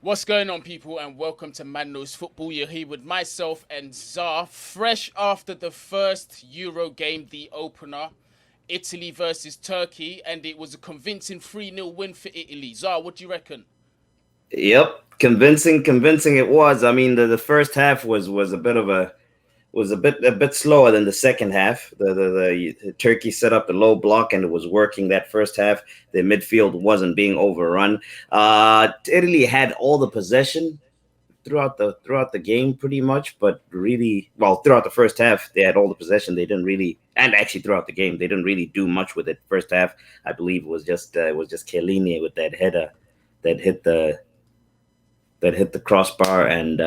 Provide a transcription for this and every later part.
What's going on, people, and welcome to Man Knows Football. You're here with myself and Zar, fresh after the first Euro game, the opener, Italy versus Turkey, and it was a convincing 3-0 win for Italy. Zar, what do you reckon? Yep, convincing it was. I mean, the first half was a bit of a was a bit slower than the second half. The Turkey set up the low block and it was working that first half. The midfield wasn't being overrun. Italy had all the possession throughout the game pretty much, but really, well, throughout the first half they had all the possession. They didn't really, and actually throughout the game they didn't really do much with it. First half, I believe it was just Chiellini with that header that hit the crossbar. And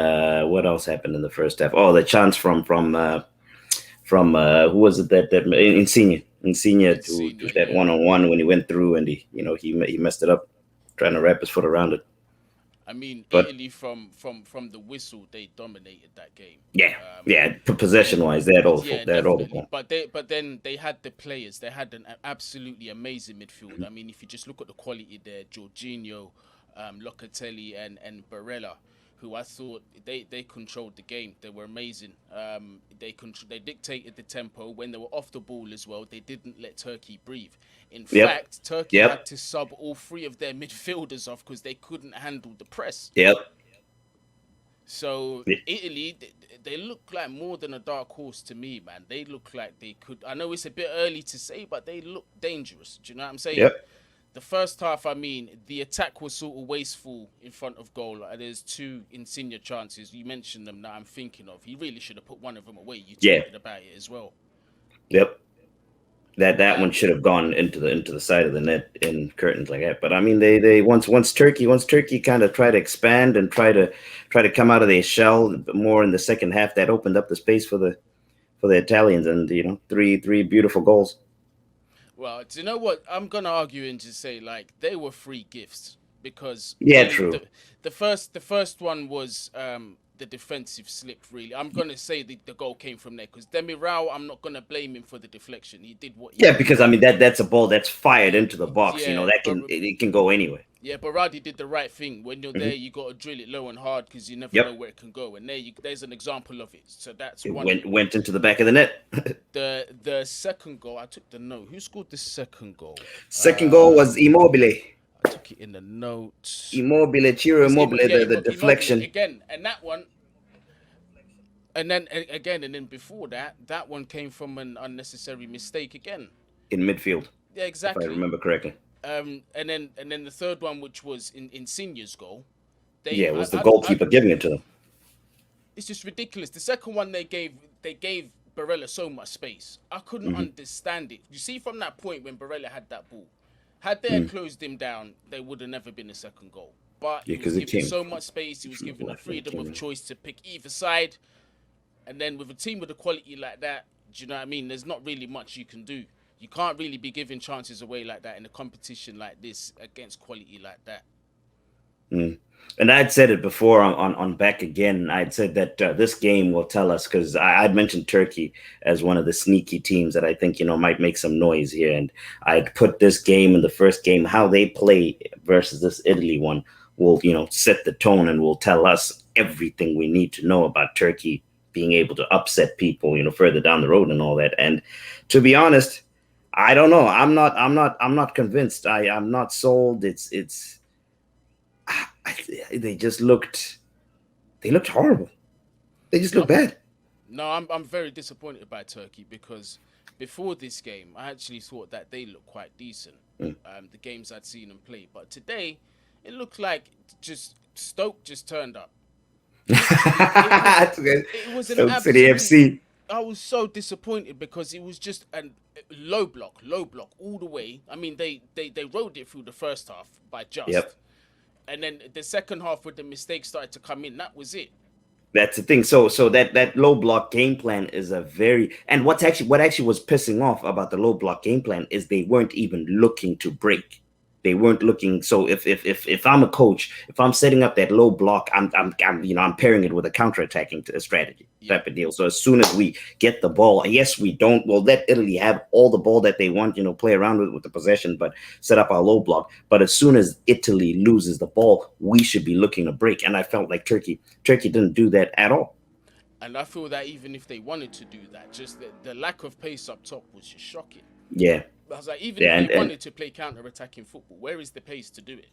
what else happened in the first half? Oh, the chance from who was it that Insigne to Insigne, do that yeah. one on one when he went through, and he messed it up trying to wrap his foot around it. I mean, But Italy from the whistle, they dominated that game. yeah, Um, yeah, they, possession wise, they had all yeah, the definitely. ball. But then they had the players. They had an absolutely amazing midfield. I mean, if you just look at the quality there, Jorginho, Locatelli, and Barella, who I thought they controlled the game. They were amazing. They dictated the tempo when they were off the ball as well. They didn't let Turkey breathe. In Yep, fact, Turkey yep, had to sub all three of their midfielders off because they couldn't handle the press. yep. So Italy, they look like more than a dark horse to me, man. They look like they could. I know it's a bit early to say, but they look dangerous. Do you know what I'm saying? Yep. The first half, I mean, the attack was sort of wasteful in front of goal. There's two Insigne chances. You mentioned them that I'm thinking of. He really should have put one of them away. You Yeah. tweeted about it as well. Yep. That one Um, should have gone into the side of the net in curtains like that. But I mean, they once Turkey kind of try to expand and try to come out of their shell more in the second half, that opened up the space for the Italians, and three beautiful goals. well, do you know what? I'm gonna argue and just say like they were free gifts because Yeah, true. the first one was the defensive slip. Really, I'm gonna say the goal came from there because Demiral. I'm not gonna blame him for the deflection. He did what he Yeah, could. because I mean that's a ball that's fired into the box. Yeah, That but it can go anywhere. yeah, Baradi did the right thing. When you're there, Hmm. you got to drill it low and hard because you never know Yep, where it can go. And there's an example of it. So that's it one of went them. went into the back of the net. The second goal, I took the note. Who scored the second goal? Second goal Uh, was Immobile. I took it in the notes. Ciro It's Immobile, yeah, the Immobile deflection again, and that one, and then again, and then before that, that one came from an unnecessary mistake again. in midfield, Yeah, if I exactly. remember correctly. And then the third one, which was in Senior's goal, Yeah, they it was the I goalkeeper giving it to them. it's just ridiculous. The second one they gave Barella so much space. I couldn't Hmm. understand it. You see, from that point when Barella had that ball, had they Mm. closed him down, there would have never been a second goal. But Yeah, he was because it given came so much space. He was from the given the left and it freedom came of in. choice to pick either side. And then with a team with a quality like that, do you know what I mean? There's not really much you can do. You can't really be giving chances away like that in a competition like this against quality like that. Mm. And I'd said it before on Back Again. I'd said that this game will tell us, because I'd mentioned Turkey as one of the sneaky teams that I think might make some noise here, and I'd put this game in the first game, how they play versus this Italy one will set the tone and will tell us everything we need to know about Turkey being able to upset people further down the road and all that. And to be honest, I don't know. I'm not convinced. I'm not sold. It's they just looked horrible. They just No, look bad. no, I'm very disappointed by Turkey because before this game, I actually thought that they looked quite decent. Mm. The games I'd seen them play, but today it looked like just Stoke just turned up. It was That's good. it was an Stoke City absolute. FC. I was so disappointed because it was just a low block all the way. I mean, they rode it through the first half by Yep. just, and then the second half where the mistakes started to come in, that was it. That's the thing. So that low block game plan is a very, and what actually was pissing off about the low block game plan is they weren't even looking to break. They weren't looking. So if I'm a coach, if I'm setting up that low block, I'm pairing it with a counter-attacking strategy Yeah. type of deal. So as soon as we get the ball, yes, we'll let Italy have all the ball that they want, play around with the possession, but set up our low block. But as soon as Italy loses the ball, we should be looking to break. And I felt like Turkey didn't do that at all. And I feel that even if they wanted to do that, just the lack of pace up top was just shocking. Yeah, I was like, even if yeah, they and wanted to play counter-attacking football, where is the pace to do it?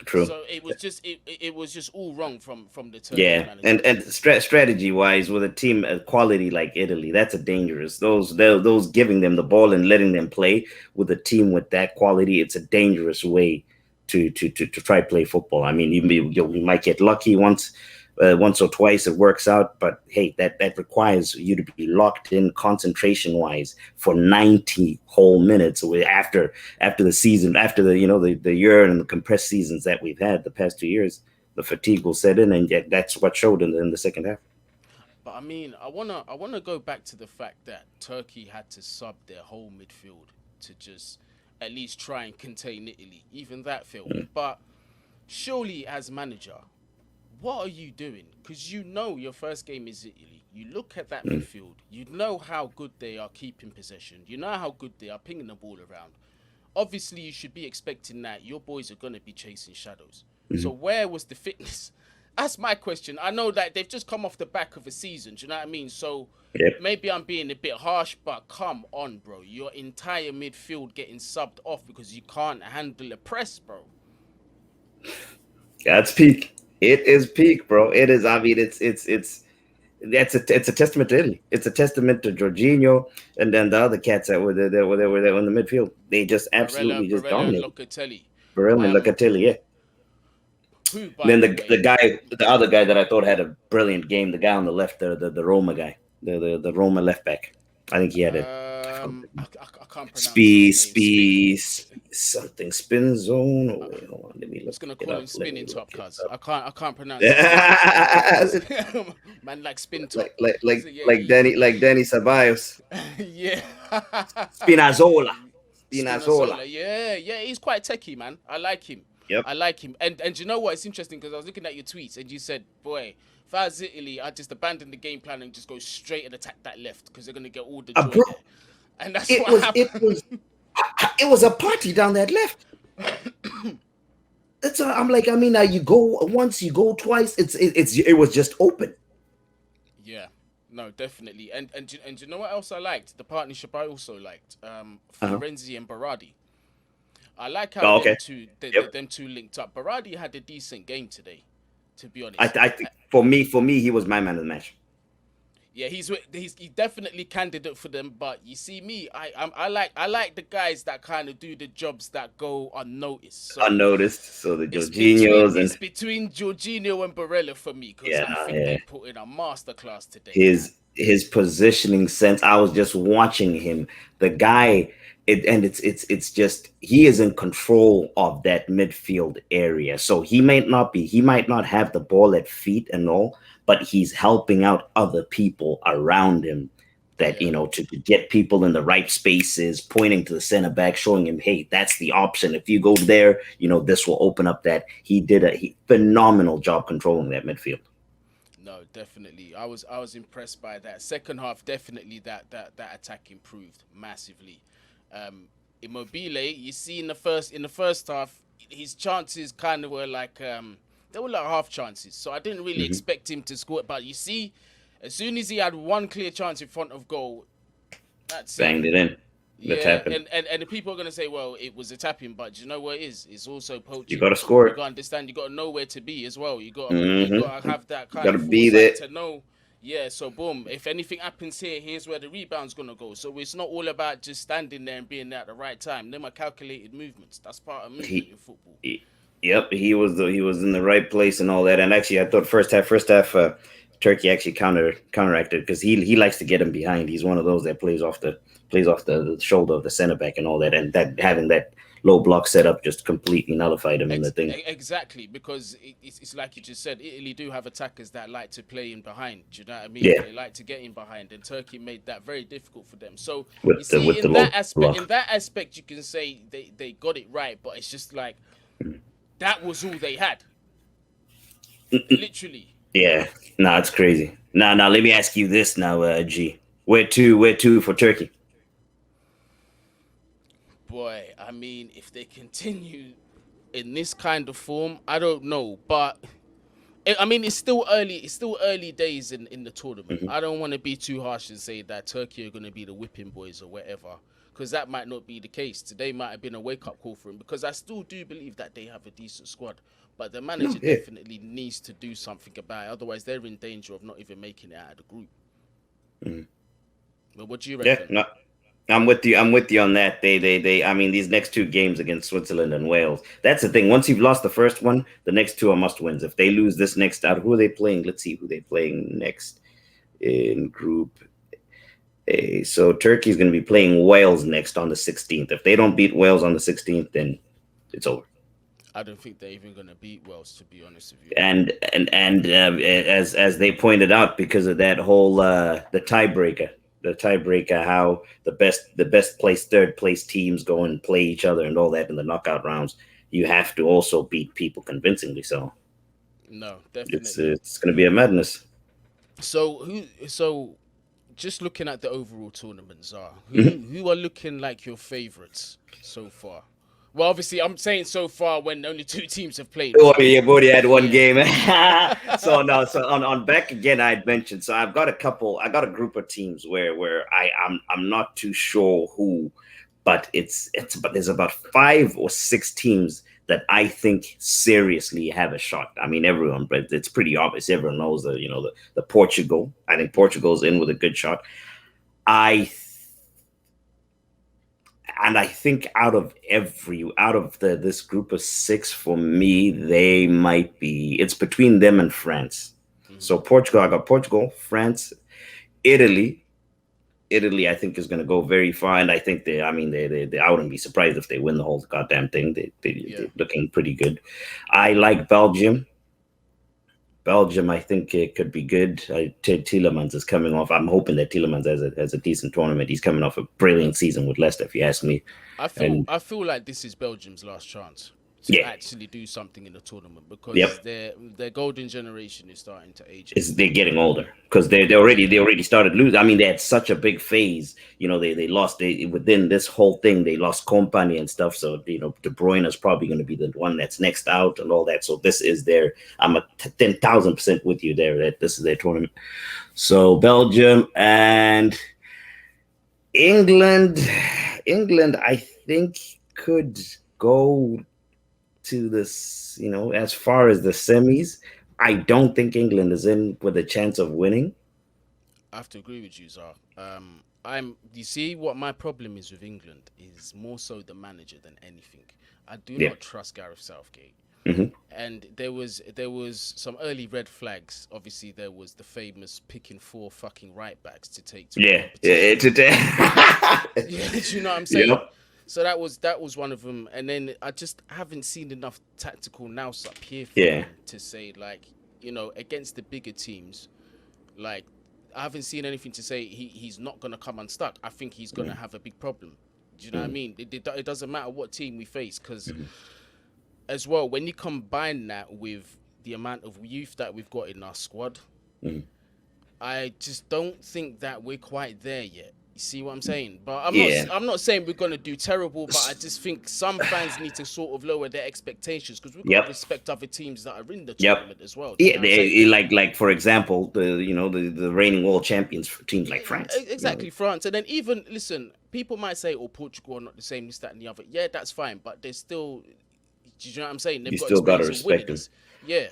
true. So it was just all wrong from the Turkish Yeah, manager. and strategy wise, with a team quality like Italy, that's a dangerous. Those giving them the ball and letting them play with a team with that quality, it's a dangerous way to try play football. I mean, you might get lucky once or twice it works out, but hey, that requires you to be locked in concentration wise for 90 whole minutes after the season, after the year and the compressed seasons that we've had the past 2 years. The fatigue will set in, and yet that's what showed in the second half. But I mean, I wanna go back to the fact that Turkey had to sub their whole midfield to just at least try and contain Italy. Even that failed. But surely, as manager, what are you doing? Because you know your first game is Italy. You look at that Mm. midfield. You know how good they are keeping possession. You know how good they are pinging the ball around. Obviously, you should be expecting that your boys are going to be chasing shadows. So Mhm. where was the fitness? That's my question. I know that they've just come off the back of a season. Do you know what I mean? So Yep. maybe I'm being a bit harsh, but come on, bro. Your entire midfield getting subbed off because you can't handle a press, bro. That's peak. It is peak, bro. It is. I mean, it's a testament to Italy. It's a testament to Jorginho and then the other cats that were there in the midfield. They just absolutely just Barella and dominated. Locatelli. Barella and Um, Locatelli, yeah. who, And by then the the way, guy, the other guy that I thought had a brilliant game, the guy on the left, the Roma guy, the Roma left back. I think he had a I can't pronounce his speed, name. Spin. something spin zone. Oh, I'm wait, hold on. Let me look just gonna it call him up. Let spinning me look top, it cuz up. I can't pronounce his name. Man, like spin top. So yeah, Like Danny Ceballos, yeah. Spinazzola, Spinazzola. Spinazzola, yeah, he's quite techie, man. I like him. Yep. I like him. And you know what? It's interesting because I was looking at your tweets and you said, boy, if I was Italy, I'd just abandon the game plan and just go straight and attack that left because they're gonna get all the joy Bro, there. And that's it what was it happened. was it was a party down that left. I'm like, I mean, now you go once, you go twice. It was just open. Yeah. No, definitely. And you know what else I liked? The partnership I also liked. Uh-huh. Florenzi and Baradi. I like how Oh, okay. Yep. them two linked up. Baradi had a decent game today, to be I, honest. I think for me, he was my man of the match. Yeah, he's definitely candidate for them. But you see me, I like the guys that kind of do the jobs that go unnoticed. So Unnoticed. So the it's between Jorginhos it's and between Jorginho and Barella for me because yeah, I think yeah. they put in a masterclass today, man. His positioning sense. I was just watching him. The guy, it's just he is in control of that midfield area. So he might not have the ball at feet and all, but he's helping out other people around him. That Yeah. to get people in the right spaces, pointing to the center back, showing him, hey, that's the option. If you go there, this will open up that. He did a phenomenal job controlling that midfield. No, definitely. I was impressed by that. Second half, definitely that attack improved massively. Immobile, you see in the first half, his chances kind of were like they were like half chances. So I didn't really Mhm. expect him to score it. But you see, as soon as he had one clear chance in front of goal, that's it. Banged it in. That's Yeah, happened. and the people are gonna say, well, it was a tapping, but do you know what it is? It's also You poaching. got to score You it. gotta understand. You gotta know where to be as well. You gotta Mm-hmm. have that You kind got to of be there. foresight to know. Yeah, so boom. If anything happens here, here's where the rebound's gonna go. So it's not all about just standing there and being there at the right time. Them are calculated movements. That's part of movement He, in football. yep, he was in the right place and all that. And actually, I thought first half, Turkey actually counteracted because he likes to get him behind. He's one of those that plays off the shoulder of the center back and all that. And that having that low block setup just completely nullified him in the thing. Exactly, because it's like you just said, Italy do have attackers that like to play in behind. Do you know what I mean? Yeah, They like to get in behind, and Turkey made that very difficult for them. So you with the see, with the low in block. that aspect, you can say they got it right, but it's just like that was all they had, literally. Yeah, nah, it's crazy. Now let me ask you this now, G. Where to for Turkey? Boy, I mean, if they continue in this kind of form, I don't know, but I mean, it's still early. It's still early days in the tournament. Hmm. I don't want to be too harsh and say that Turkey are going to be the whipping boys or whatever, because that might not be the case. Today might have been a wake up call for him, because I still do believe that they have a decent squad, but the No, manager yeah. definitely needs to do something about it. Otherwise, they're in danger of not even making it out of the group. Mhm. But what do you Yeah, reckon? no, I'm with you. I'm with you on that. They. I mean, these next two games against Switzerland and Wales. That's the thing. Once you've lost the first one, the next two are must wins. If they lose this next out, who are they playing? Let's see who they playing next in Group A. So Turkey's going to be playing Wales next on the 16th. If they don't beat Wales on the 16th, then it's over. I don't think they're even going to beat Wales, to be honest with you. And as they pointed out, because of that whole the tiebreaker, how the best place third place teams go and play each other and all that in the knockout rounds, you have to also beat people convincingly. So No, it's definitely. it's going to be a madness. So just looking at the overall tournament, Zara, Mhm. who are looking like your favourites so far? Well, obviously, I'm saying so far when only two teams have played, Oh, but you've already had one yeah, game. So no, so on back again, I had mentioned. So I've got a couple. I got a group of teams where I'm not too sure who, but but there's about 5 or 6 teams that I think seriously have a shot. I mean, everyone, but it's pretty obvious. Everyone knows that the Portugal. I think Portugal's in with a good shot. I I think out of this group of 6, for me, they might be. It's between them and France. mhm. So Portugal, I got Portugal, France, Italy. Italy, I think, is going to go very far, and I think they. I mean, I wouldn't be surprised if they win the whole goddamn thing. Yeah, They're looking pretty good. I like Belgium. Belgium, I think it could be good. Tielemans is coming off. I'm hoping that Tielemans has a decent tournament. He's coming off a brilliant season with Leicester, if you ask me. And I feel like this is Belgium's last chance to yeah, actually do something in the tournament, because yep. their golden generation is starting to age a Is little they're bit. getting older because they already started losing. I mean, they had such a big phase. They lost within this whole thing. They lost company and stuff. So De Bruyne is probably going to be the one that's next out and all that. So this is their. I'm a 10,000% with you there. That this is their tournament. So Belgium and England. England, I think, could go to this. As far as the semis. I don't think England is in with a chance of winning. I have to agree with you, Zar. You see what my problem is with England is more so the manager than anything. I do Yeah. not trust Gareth Southgate. Hmm. And there was some early red flags. Obviously, there was the famous picking four fucking right backs to take to a Yeah. competition. It's Yeah, do you know what I'm saying? yep. So that was one of them. And then I just haven't seen enough tactical nous up here from Yeah. him to say, like, against the bigger teams, like, I haven't seen anything to say he's not gonna come unstuck. I think he's gonna Mm, have a big problem. Do you know what I mm, mean? It doesn't matter what team we face, because mm, as well, when you combine that with the amount of youth that we've got in our squad, mm. I just don't think that we're quite there yet. You see what I'm saying? But I'm not. Yeah. I'm not saying we're gonna do terrible. But I just think some fans need to sort of lower their expectations, because we've got to Yep. respect other teams that are in the Yep. tournament as well. Do you Yeah. know what I'm saying? Like for example, the reigning world champions for teams Yeah, like France. exactly, France. And then even listen, people might say, "Oh, Portugal are not the same, this, that, and the other." Yeah, that's fine, but they're still. Do you know what I'm saying? You They've got still gotta experience of respect winning them. this. Yeah.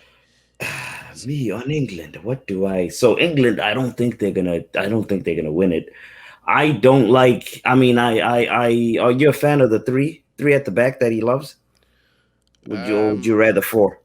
Me on England. What do I? So England, I don't think they're gonna. I don't think they're gonna win it. I don't like. I mean, I. Are you a fan of the three at the back that he loves? Would you Um, rather four?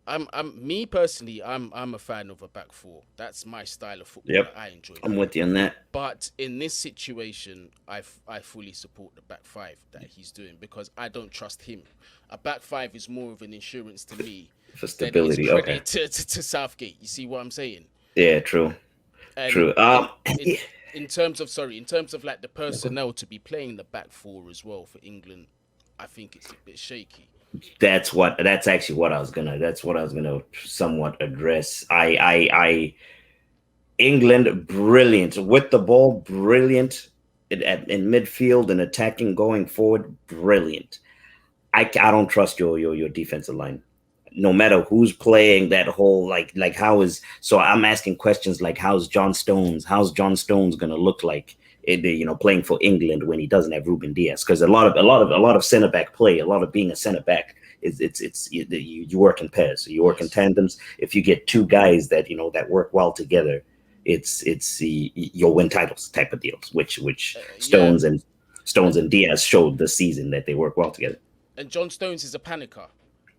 Me personally, I'm a fan of a back four. That's my style of football Yep, that I enjoy I'm playing. with you on that. But in this situation, I fully support the back five that he's doing because I don't trust him. A back five is more of an insurance to me For than it is stability, okay. credit to Southgate. You see what I'm saying? Yeah, true, And true. Yeah. in terms of like the personnel to be playing the back four as well for England, I think it's a bit shaky. That's what I was gonna somewhat address. England brilliant with the ball, brilliant in midfield and attacking going forward, brilliant. I don't trust your defensive line. No matter who's playing that whole like how is so I'm asking questions like how's John Stones gonna look like playing for England when he doesn't have Ruben Diaz, because a lot of center back play, a lot of being a center back is you work in pairs, so you work in Yes. tandems. If you get two guys that that work well together, you'll win titles type of deals, which Yeah, Stones and and Diaz showed this season that they work well together. John Stones is a panicker.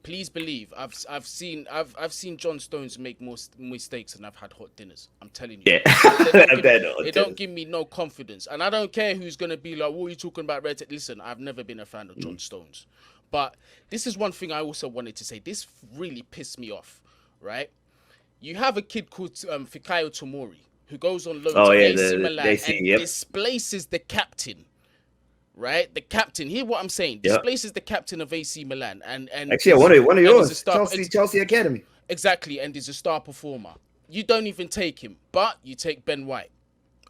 Please believe, I've seen John Stones make more mistakes than I've had hot dinners. I'm telling you, Yeah, they don't give me no confidence, and I don't care who's gonna be like, "What are you talking about, Red?" Listen, I've never been a fan of John Stones, but this is one thing I also wanted to say. This really pissed me off, right? You have a kid called Fikayo Tomori who goes on loan Oh to yeah, AC they Milan see. and Yep, displaces the captain, right? The captain. Hear what I'm saying? yep. Displaces the captain of AC Milan and Actually, yeah, is one of and is a yours, star Chelsea Academy. exactly and is a star performer. You don't even take him, but you take Ben White.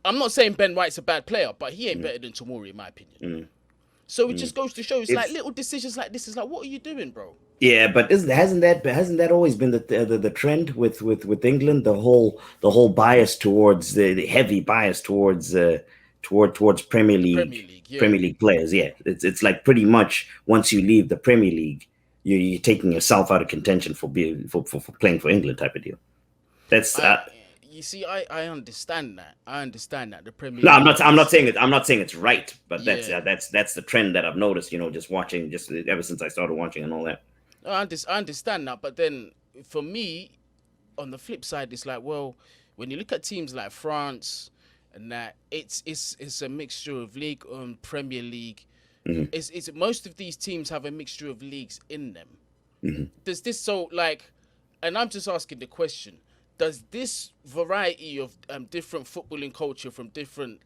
I'm not saying Ben White's a bad player, but he ain't Mm, better than Tomori in my opinion. mm, So it mm. just goes to show, it's like It's little decisions like this is like, what are you doing, bro? Yeah, but hasn't that always been the trend with England? The whole bias towards the heavy bias towards The Premier League, yeah. Premier League players. Yeah, it's like pretty much once you leave the Premier League, you're taking yourself out of contention for being for playing for England type of deal. That's I You see, I understand that. I understand that the Premier No, League is I'm not saying it's right, but yeah. that's the trend that I've noticed. Just watching, just ever since I started watching and all that. I understand that, but then for me, on the flip side, it's like, well, when you look at teams like France and that, it's a mixture of league Premier League. Hmm. It's most of these teams have a mixture of leagues in them. Hmm. Does this so like, and I'm just asking the question: does this variety of different footballing culture from different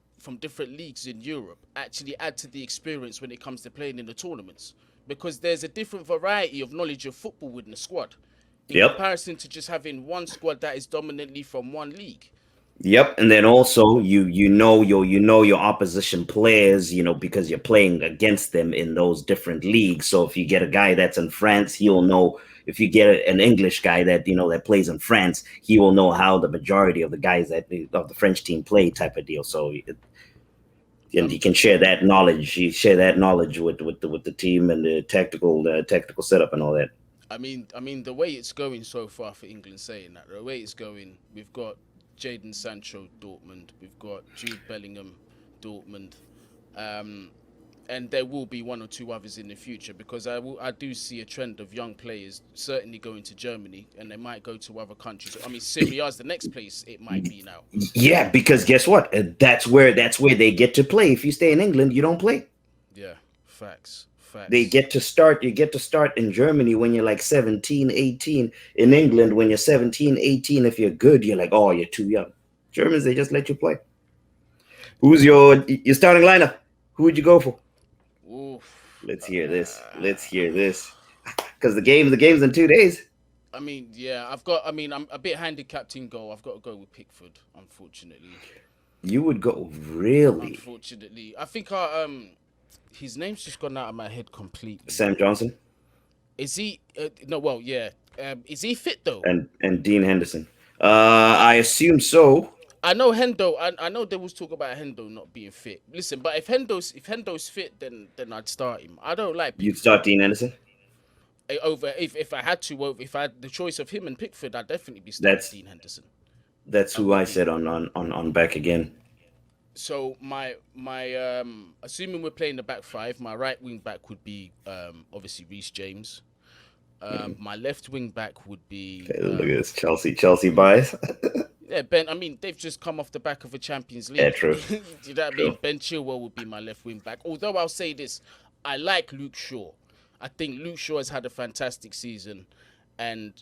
leagues in Europe actually add to the experience when it comes to playing in the tournaments? Because there's a different variety of knowledge of football within the squad, in Yep. comparison to just having one squad that is dominantly from one league. Yep, and then also you know your opposition players, because you're playing against them in those different leagues. So if you get a guy that's in France, he'll know. If you get an English guy that plays in France, he will know how the majority of the guys of the French team play, type of deal. So and he Um, can share that knowledge. He share that knowledge with the team and the tactical setup and all that. I mean, the way it's going so far for England, saying that the way it's going, we've got Jadon Sancho, Dortmund, we've got Jude Bellingham, Dortmund, um, and there will be one or two others in the future because I do see a trend of young players certainly going to Germany and they might go to other countries. I mean, Syria is the next place it might be now. Yeah, because guess what? That's where they get to play. If you stay in England, you don't play. Yeah, facts, They facts. get to start You get to start in Germany when you're like 17, 18. In England when you're 17, 18, if you're good, you're like, oh, you're too young. Germans, they just let you play. Who's your starting lineup? Who would you go for? Oof. Let's hear this because the game's in 2 days. I mean, yeah, I'm a bit handicapped in goal. I've got to go with Pickford, unfortunately. You would go, really? Unfortunately, I think his name's just gone out of my head completely. Sam Johnson Is he? No, well, yeah. Is he fit though? and Dean Henderson. I assume so. I know Hendo. I know there was talk about Hendo not being fit. Listen, but if Hendo's fit, then I'd start him. I don't like You'd Pickford. start Dean Henderson. Over if I had to, if I had the choice of him and Pickford, I'd definitely be starting That's Dean Henderson. that's I who I would be. said on back again. So my assuming we're playing the back five, my right wing back would be obviously Reece James. My left wing back would be Okay, look at this Chelsea bias. yeah, Ben. I mean, they've just come off the back of a Champions Yeah, League. true. Do you know what I True. mean? Ben Chilwell would be my left wing back. Although I'll say this, I like Luke Shaw. I think Luke Shaw has had a fantastic season, and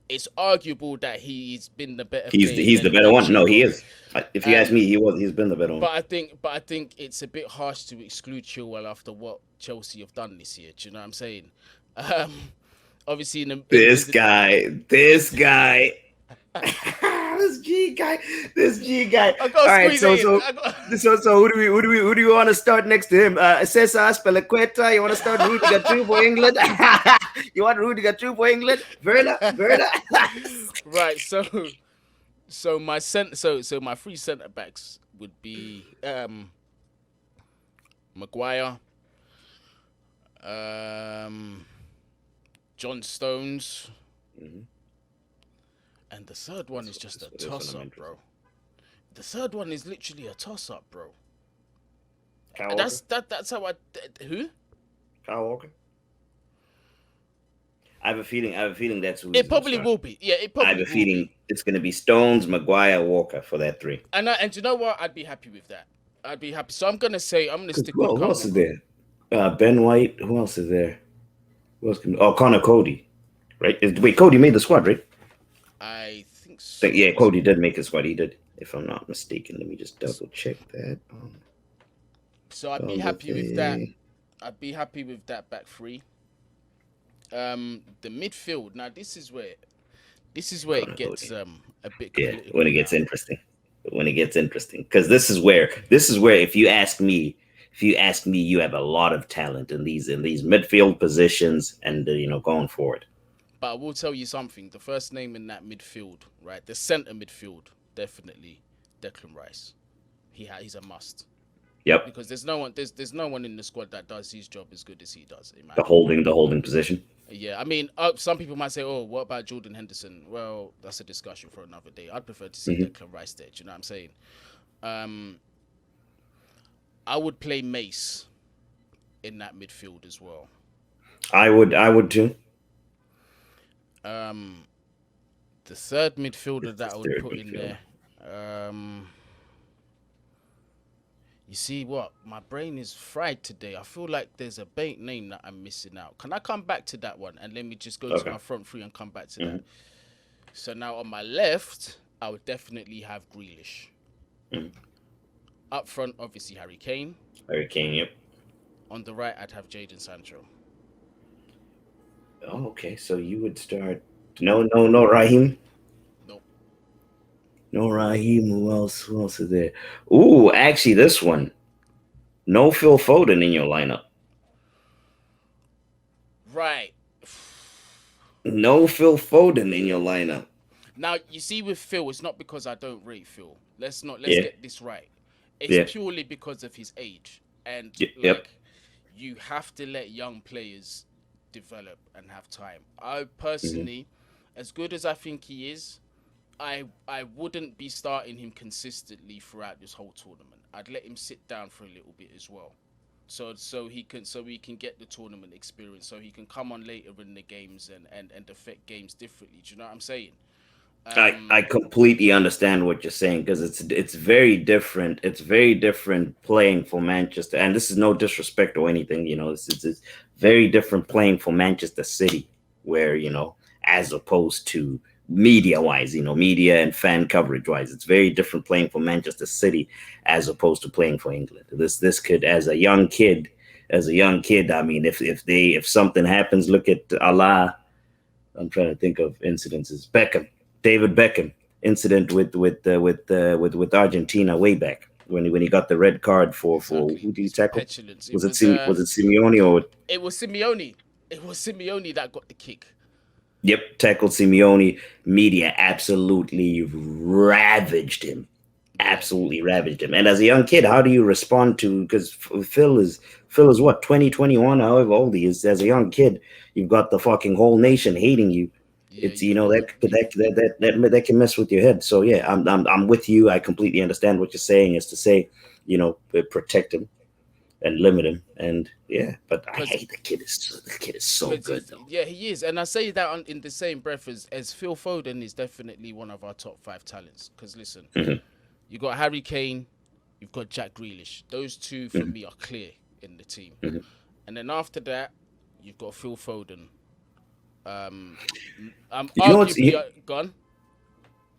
it's arguable that he's been the better player He's the than better one. No, he Chilwell. is. If you ask me, he's been the better one. But I think it's a bit harsh to exclude Chilwell after what Chelsea have done this year. Do you know what I'm saying? Um, obviously, This guy. This G guy. I All got right, squeeze it in. so who do we want to start next to him? Cesar Spelaqueta. You want to start Rudiger too for England? You want Rudiger too for England? Verna. Right. So my my three centre backs would be Maguire, John Stones, and the third one is just a toss up, bro. The third one is literally a toss up, bro. Kyle That's how I who? Kyle Walker. I have a feeling that's who It probably will be. Yeah, it probably. I have a feeling it's going to be Stones, Maguire, Walker for that three. And you know what? I'd be happy with that. I'd be happy. So I'm gonna stick with. Who else is there? Ben White. Who else is there? Connor Cody. Right? Wait, Cody made the squad, right? I think so. Yeah, Cody did make the squad. He did, if I'm not mistaken. Let me just double check that. So I'd be happy with that. I'd be happy with that back three. The midfield. Now this is where it gets a bit. Yeah, when it gets interesting. Because this is where if you ask me, you have a lot of talent in these midfield positions and going forward. But I will tell you something. The first name in that midfield, right? The centre midfield, definitely Declan Rice. He's a must. Yep. Because there's no one in the squad that does his job as good as he does. The holding position. Yeah, I mean, some people might say, "Oh, what about Jordan Henderson?" Well, that's a discussion for another day. I'd prefer to see Declan Rice there. Do you know what I'm saying? I would play Mace in that midfield as well. I would too. The third midfielder that I would put in there. You see what? My brain is fried today. I feel like there's a bait name that I'm missing out. Can I come back to that one? And let me just go to my front three and come back to that. So now on my left, I would definitely have Grealish. Up front, obviously, Harry Kane. Yep. On the right, I'd have Jadon Sancho. Oh, okay. So you would start... No, Raheem? Nope. No Raheem. Who else is there? Ooh, actually, this one. No Phil Foden in your lineup. Right. No Phil Foden in your lineup. Now, you see with Phil, it's not because I don't rate Phil. Let's get this right. It's purely because of his age. And you have to let young players develop and have time. I personally, as good as I think he is, I wouldn't be starting him consistently throughout this whole tournament. I'd let him sit down for a little bit as well. So he can get the tournament experience, so he can come on later in the games and affect games differently. Do you know what I'm saying? I completely understand what you're saying, because it's very different. It's very different playing for Manchester, and this is no disrespect or anything. It's very different playing for Manchester City, where as opposed to media-wise, media and fan coverage-wise, it's very different playing for Manchester City as opposed to playing for England. This could, as a young kid, I mean, if something happens, look at Allah. I'm trying to think of incidences. David Beckham incident with Argentina way back when he got the red card for who did he tackle? Was it Simeone or? It was Simeone. It was Simeone that got the kick. Yep, tackled Simeone. Media absolutely ravaged him. And as a young kid, how do you respond to? Because Phil is what, 20, 21, however old he is. As a young kid, you've got the fucking whole nation hating you. Yeah, it's that can mess with your head. So yeah, I'm with you. I completely understand what you're saying. Is to say, protect him. and limit him. And yeah, but I hate the kid. The kid is so Because good though. yeah, he is, and I say that in the same breath as Phil Foden is definitely one of our top 5 talents. Because listen, Hmm. you got Harry Kane, you've got Jack Grealish. Those two for Hmm. me are clear in the team, Hmm. and then after that, you've got Phil Foden. Um, I'm You know what's? arguably gone.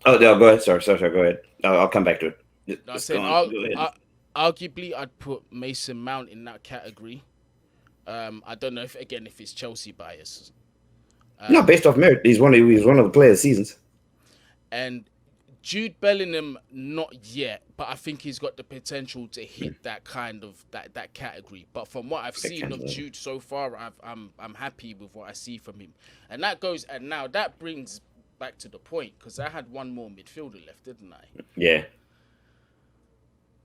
Oh no, go ahead. Sorry. Go ahead. I'll come back to it. No, I'm Just saying go ahead. arguably I'd put Mason Mount in that category. I don't know if it's Chelsea bias. No, Um, based off merit, he's one of the players' seasons. and Jude Bellingham, not yet, but I think he's got the potential to hit that kind of that category. But from what I've seen of Jude so far, I'm happy with what I see from him, and that goes. And now that brings back to the point because I had one more midfielder left, didn't I? Yeah.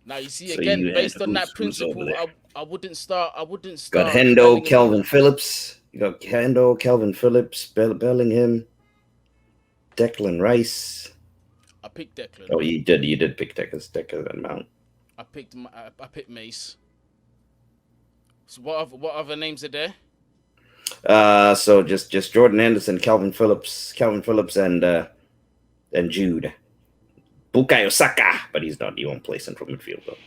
Now you see So again, you had based on that who's over principle, there? I wouldn't start. I wouldn't Got start Hendo, Bellingham Kelvin either. Phillips. You got Hendo, Kelvin Phillips, Bellingham, Declan Rice. I picked Declan. Oh, you did pick Declan and Mount. I picked Mace. So what other names are there? So just Jordan Henderson, Kelvin Phillips, and Jude. Bukayo Saka, but he's not. He won't play central midfield though.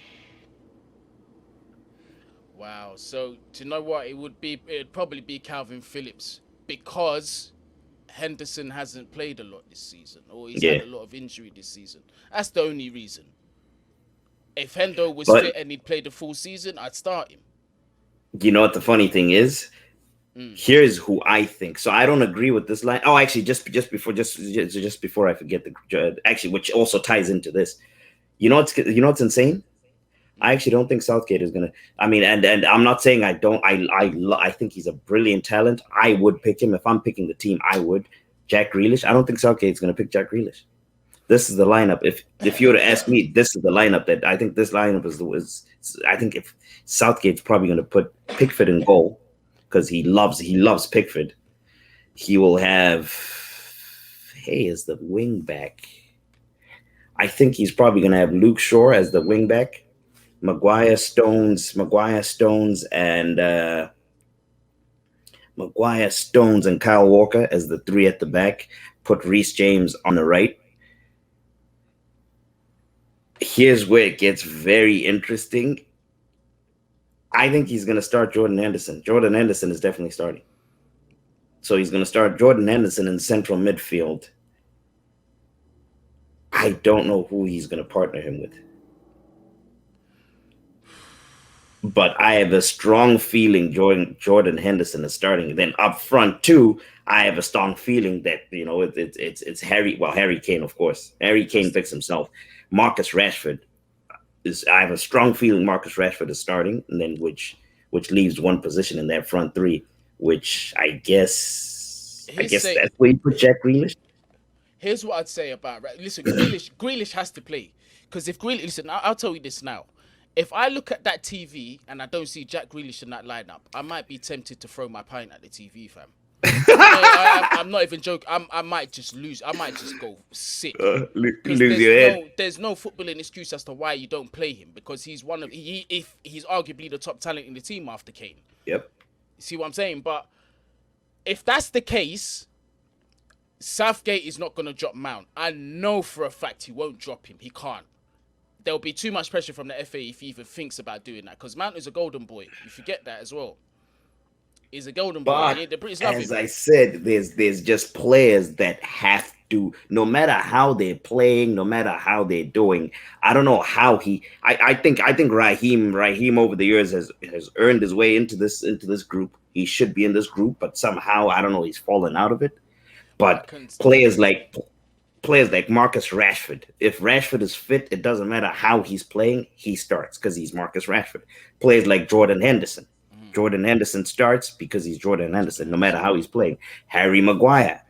Wow. So do you know what? It'd probably be Calvin Phillips because Henderson hasn't played a lot this season, or he's had Yeah, a lot of injury this season. That's the only reason. If Hendo was but fit and he'd played the full season, I'd start him. you know what the funny thing is? Mm. Here's who I think. So I don't agree with this line. Oh, actually, just before I forget actually, which also ties into this. You know what's insane? I Mm. actually don't think Southgate is gonna. I mean, and I'm not saying I don't. I think he's a brilliant talent. I would pick him if I'm picking the team. I would. Jack Grealish. I don't think Southgate's gonna pick Jack Grealish. This is the lineup. If you were to ask me, this is the lineup that I think this lineup is. I think if Southgate's probably gonna put Pickford in goal because he loves Pickford. He will have Hey as the wing back. I think he's probably gonna have Luke Shaw as the wing back. Maguire Stones and Kyle Walker as the three at the back. Put Reece James on the right. Here's where it gets very interesting. I think he's going to start Jordan Henderson. Jordan Henderson is definitely starting. So he's going to start Jordan Henderson in central midfield. I don't know who he's going to partner him with. But I have a strong feeling Jordan Henderson is starting. Then up front too, I have a strong feeling that it's Harry. Well, Harry Kane, of course. Harry Kane picks himself. Marcus Rashford is. I have a strong feeling Marcus Rashford is starting, and then which leaves one position in that front three, which I guess that's where you put Jack Grealish. Here's what I'd say about listen. Grealish has to play because if Grealish, listen, I'll tell you this now. If I look at that TV and I don't see Jack Grealish in that lineup, I might be tempted to throw my pint at the TV, fam. I'm not even joking. I might just lose. I might just go sick because Lose your head. there's no footballing excuse as to why you don't play him because he's if he's arguably the top talent in the team after Kane. Yep. See what I'm saying? But if that's the case, Southgate is not going to drop Mount. I know for a fact he won't drop him. He can't. There'll be too much pressure from the FA if he even thinks about doing that. Because Mount is a golden boy. You forget that as well. He's a golden boy. But The British love as him. I said, there's just players that have to, no matter how they're playing, no matter how they're doing. I don't know how I think Raheem over the years has earned his way into this group. He should be in this group, but somehow I don't know, he's fallen out of it. But players like Marcus Rashford. If Rashford is fit, it doesn't matter how he's playing, he starts because he's Marcus Rashford. Players like Jordan Henderson. Jordan Henderson starts because he's Jordan Henderson, no matter how he's playing. Harry Maguire,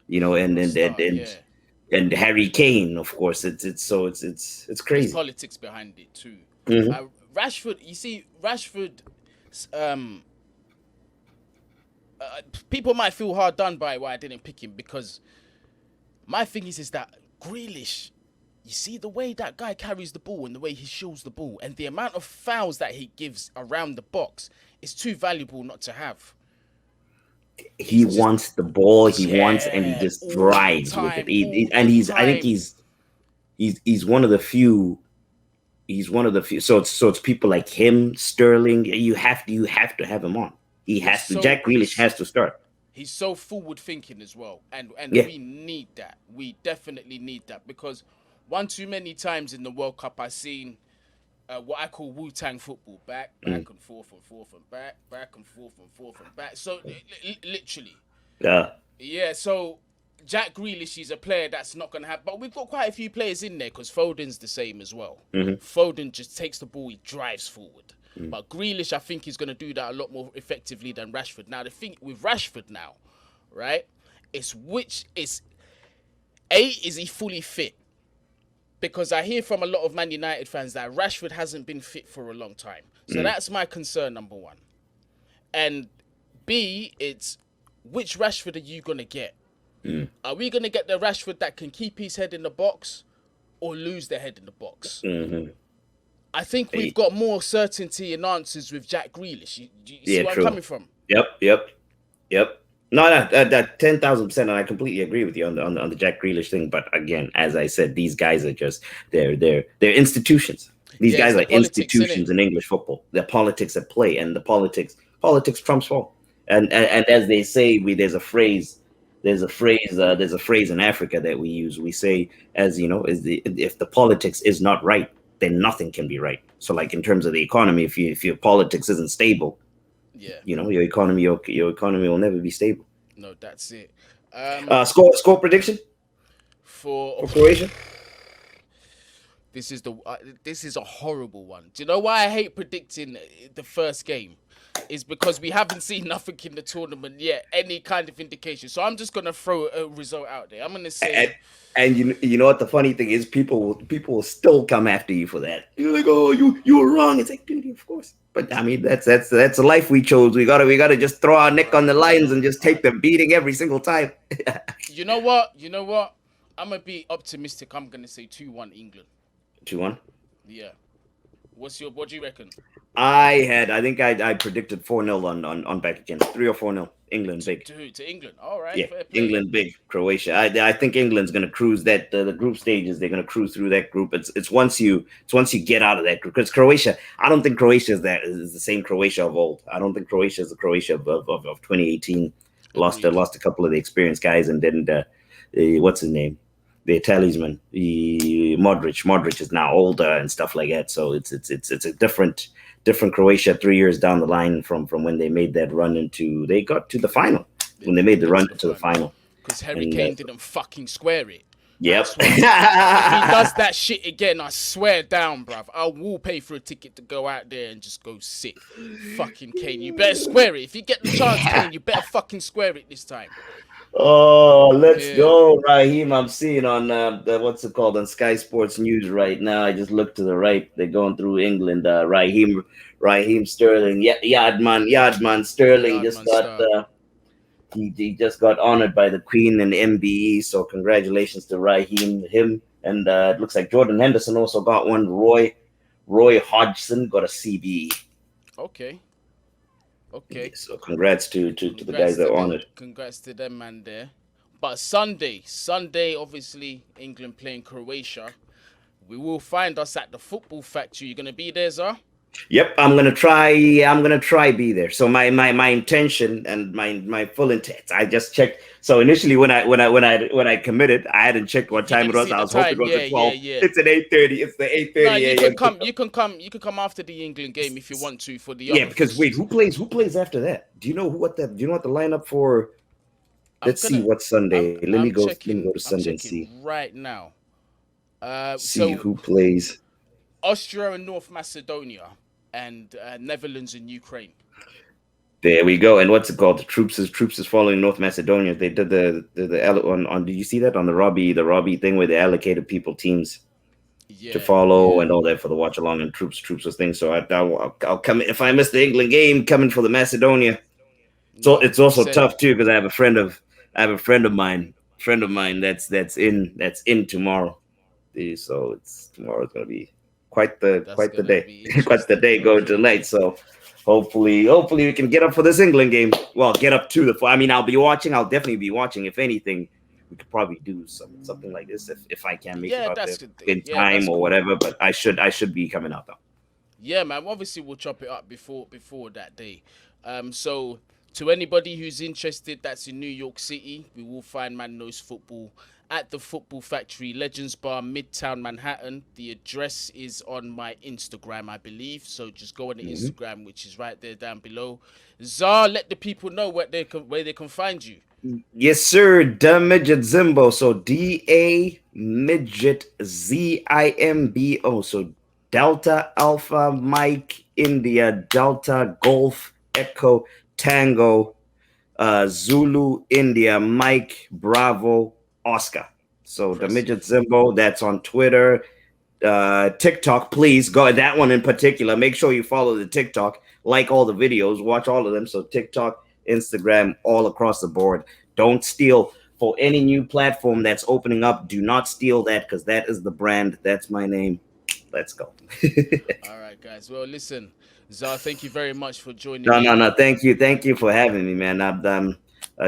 and Harry Kane, of course. It's There's crazy. politics behind it too. Mm-hmm. Rashford, you see, people might feel hard done by why I didn't pick him because my thing is that Grealish you see the way that guy carries the ball and the way he shields the ball and the amount of fouls that he gives around the box is too valuable not to have. He It's just wants the ball. He wants, and he yeah, just all the drives with it. time, all And the he's. I think time. he's one of the few. He's one of the few. So it's people like him, Sterling. You have to have him on. He He's has to. so Jack Grealish has to start. he's so forward thinking as well, and Yeah. we need that. We definitely need that because one too many times in the World Cup I've seen what I call Wu Tang football, Mm. back and forth and forth and back and forth and forth and back. So literally, Yeah. yeah. So Jack Grealish is a player that's not gonna have, but we've got quite a few players in there because Foden's the same as well. Hmm. Foden just takes the ball, he drives forward. Mm. But Grealish, I think he's gonna do that a lot more effectively than Rashford. Now the thing with Rashford now, right? It's which is is he fully fit? Because I hear from a lot of Man United fans that Rashford hasn't been fit for a long time. So Mm. that's my concern, number one. And B, it's which Rashford are you going to get? Mm. Are we going to get the Rashford that can keep his head in the box or lose their head in the box? Hmm. I think we've got more certainty and answers with Jack Grealish. You see Yeah. where I'm True. coming from? Yep. Yep. Yep. No, that 10,000%, and I completely agree with you on the Jack Grealish thing. But again, as I said, these guys are just they're institutions. These Yeah, it's guys the are politics, innit? institutions in English football. The politics at play, and the politics trumps all. And as they say, there's a phrase. There's a phrase in Africa that we use. We say, as you know, if the politics is not right, then nothing can be right. So, like in terms of the economy, if your politics isn't stable, Yeah, your economy will never be stable. no, that's it. Score prediction For for Croatia. this is a horrible one. Do you know why I hate predicting the first game? Is because we haven't seen nothing in the tournament yet, any kind of indication. So I'm just gonna throw a result out there. I'm gonna and, say, and you know what the funny thing is, people will still come after you for that. You're like, oh, you were wrong. It's like, dude, of course. But I mean, that's a life we chose. We gotta just throw our neck on the lines and bruv, just take the beating every single time. you know what? You know what? I'm gonna be optimistic. I'm gonna say 2-1 England. 2-1. Yeah. What do you reckon? I think I predicted 4-0 on back again. 3 or 4-0. England big. To England. All right, Yeah, fair play. England big. Croatia. I think England's going to cruise that the group stages. They're going to cruise through that group. It's once you get out of that group, because Croatia. I don't think Croatia is the same Croatia of old. I don't think Croatia is the Croatia of 2018. Lost Agreed. lost a couple of the experienced guys, and then what's his name? The talisman, Modric is now older and stuff like that. So it's a different Croatia 3 years down the line from when they made that run into they got to the final They when they did. made They the got run to the to the final final. because Harry And Kane didn't fucking square it. I yep. swear. If he does that shit again, I swear down, bruv. I will pay for a ticket to go out there and just go sick. Fucking Kane, you better square it. If you get the chance, Kane, you better fucking square it this time. Oh, let's Yeah. go, Raheem. I'm seeing on what's it called on Sky Sports News right now. I just looked to the right. They're going through England. Raheem Sterling, Yardman Sterling just Yardman got star. he just got honored by the Queen and the MBE. So congratulations to Raheem, him, and it looks like Jordan Henderson also got one. Roy Hodgson got a CBE. Okay. Yeah, Okay. so congrats to the guys that are honored. Congrats to them, man. There. But Sunday, obviously England playing Croatia. We will find us at the football factory. You gonna be there, Zah? Yep, I'm gonna try. I'm gonna try be there. So my intention and my full intent. I just checked. So initially when I committed, I hadn't checked what You time it didn't was. see I the was hoping time. it was Yeah, at yeah, 12. yeah. It's at 8:30. It's the No, 8:30 you a.m. can come. You can come. You can come after the England game if you want to for the Yeah, other. because wait, who plays after that? Do you know what the lineup for? I'm Let's see gonna. what Sunday. Let me go to I'm Sunday and see checking right now. see So who plays. Austria and North Macedonia, and Netherlands and Ukraine. There we go. And what's it called? The troops is following North Macedonia. They did on. Did you see that on the Robbie thing where they allocated people teams to Yeah, follow yeah. and all that for the watch along, and troops was thing. So I'll come if I miss the England game, coming for the Macedonia. So No, it's also send. tough too because I have a friend of mine that's in tomorrow. So it's tomorrow's gonna be That's quite the gonna day, be quite the interesting, day bro. going tonight. So hopefully we can get up for this England game. Well, get up to the. I mean, I'll be watching. I'll definitely be watching. If anything, we could probably do something like this if I can make it Yeah, out there that's good. in Yeah, time that's or cool. whatever. But I should be coming out though. Yeah, man. Obviously, we'll chop it up before that day. So to anybody who's interested, that's in New York City, we will find Man Knows Football at the Football Factory, Legends Bar, Midtown Manhattan. The address is on my Instagram, I believe. So just go on the Mm-hmm. Instagram, which is right there down below. Zar, let the people know where they can find you. Yes, sir. Da Midget Zimbo. So DA Midget ZIMBO. So Delta Alpha Mike India Delta Golf Echo Tango Zulu India Mike Bravo Oscar. So the Impressive. Midget Zimbo. That's on Twitter, TikTok. Please go that one in particular. Make sure you follow the TikTok, like all the videos, watch all of them. So TikTok, Instagram, all across the board. Don't steal for any new platform that's opening up. Do not steal that because that is the brand. That's my name. Let's go. All right, guys. Well, listen, Zar, thank you very much for joining No, no, in. no. Thank you for having me, man.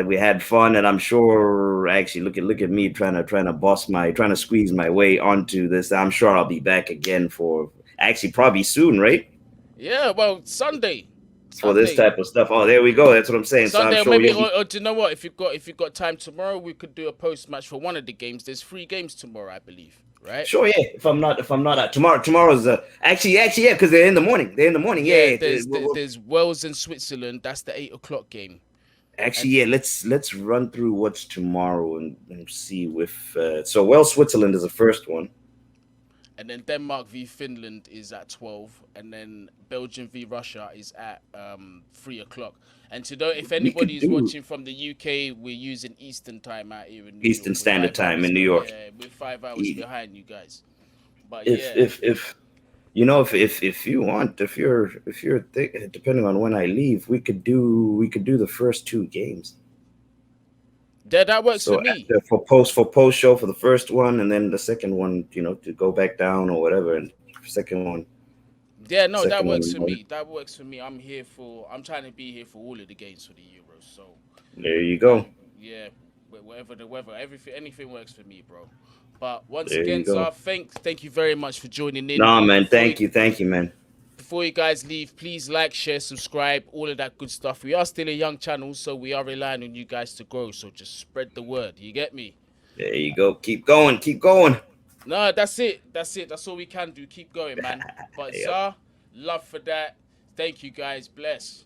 We had fun, and I'm sure. Actually, look at me trying to squeeze my way onto this. I'm sure I'll be back again for actually probably soon, right? Yeah, well, Sunday. For this Sunday. type of stuff. Oh, there we go. That's what I'm saying. So I'm Sunday, or sure maybe, you'll be. or do you know what? If you got time tomorrow, we could do a post match for one of the games. There's 3 games tomorrow, I believe, right? Sure, yeah. If I'm not tomorrow's actually yeah, because they're in the morning. They're in the morning. Yeah, Yeah, yeah. there's Wales and Switzerland. That's the 8 o'clock game, Actually, and yeah. Let's run through what's tomorrow and see if so. Well, Switzerland is the first one. then Denmark v Finland is at 12, and then Belgium v Russia is at 3 o'clock. And to know if We could anybody is do watching from the UK, we're using Eastern time out here in New York. Eastern We're Standard five Time hours, in New York. yeah, we're 5 hours E- behind you guys. But If yeah, if you know if you want if you're depending on when I leave, we could do the first 2 games. that works for So me. after for post show for the first one, and then the second one, to go back down or whatever, and second one, Yeah, no, second that one. works for me. That works for me. I'm trying to be here for all of the games for the Euros. So, There you go. yeah, whatever the weather, anything works for me, bro. But once There you again, go. Zar, thank you very much for joining in. Nah, man. Before you, Thank you, man. before you guys leave, please like, share, subscribe, all of that good stuff. We are still a young channel, so we are relying on you guys to grow. So just spread the word. You get me? There you go. Keep going. Keep going. No, that's it. That's it. That's all we can do. Keep going, man. But Yep. Zar, love for that. Thank you guys. Bless.